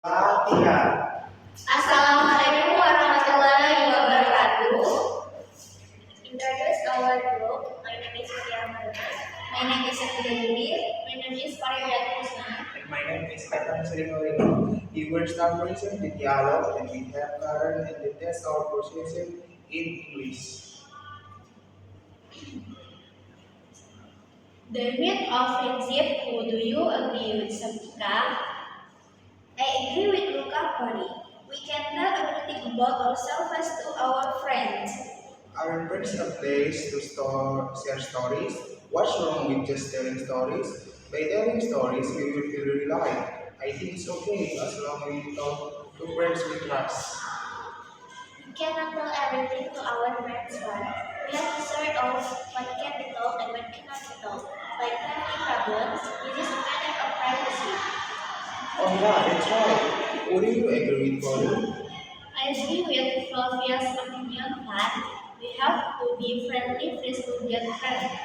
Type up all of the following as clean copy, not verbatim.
Tiga. Assalamualaikum warahmatullahi wabarakatuh. Introduce our group. My name is Tia Marina. My name is Safiya. My name is Faria Krishna. And my name is Katan Sringorini. We will start present the dialogue and we have Karen and the test our pronunciation in English. The myth of friendship. Who do you agree with, Sabika? I agree with Luca Poli. We can tell everything about ourselves to our friends. Our friends a place to share stories. What's wrong with just telling stories? By telling stories, we will feel relieved. I think it's okay as long as we talk to friends we trust. We cannot tell everything to our friends, but we have to sort out what can be told and what cannot be told. Like family problems, this is a matter of privacy. Oh yeah, that's right. Would you agree with Paul? I agree with Flavia's opinion that we have to be friendly first to get friends.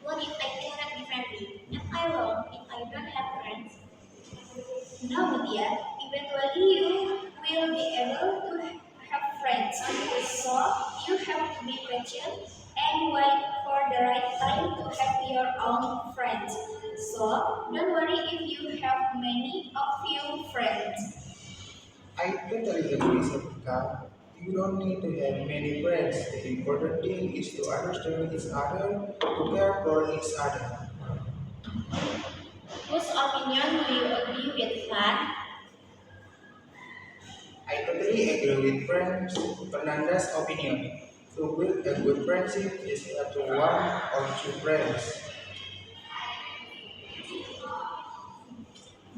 What if I cannot be friendly? Am I wrong if I don't have friends? No, dear. Eventually, you will be able to have friends. So, you have to be patient and wait for the right time to have your own friends. So, don't worry if you have many of few friends. I totally agree, Satika. You don't need to have many friends. The important thing is to understand each other, to care for each other. Whose opinion do you agree with, Fan? I totally agree with friends Fernanda's opinion. To build a good friendship is not to one or two friends.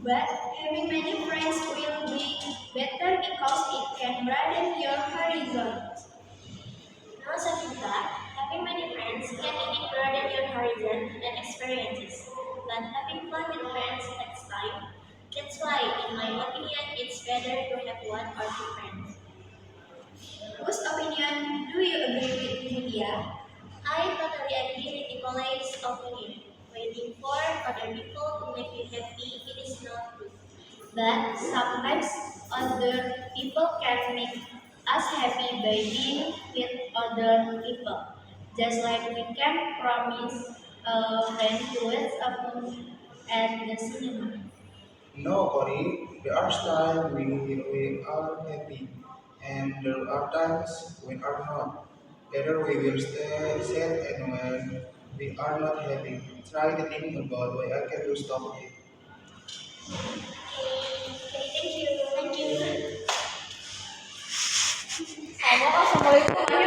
But having many friends will be better because it can broaden your horizons. No, Sakita, having many friends can indeed broaden your horizon and experiences. But having fun with friends takes time. That's why, in my opinion, it's better to have one or two friends. Whose opinion do you agree with, Lydia? I totally agree with Nicolai's opinion. Waiting for other people to make you happy, it is not good. But sometimes other people can make us happy by being with other people. Just like we can promise a friend to us a movie at the cinema. No, Cory, there are times we are happy, and there are times when are not. Either we will stay sad and when we are not happy. Try to think about why I can do stop it. Okay, thank you. Thank you. Assalamualaikum.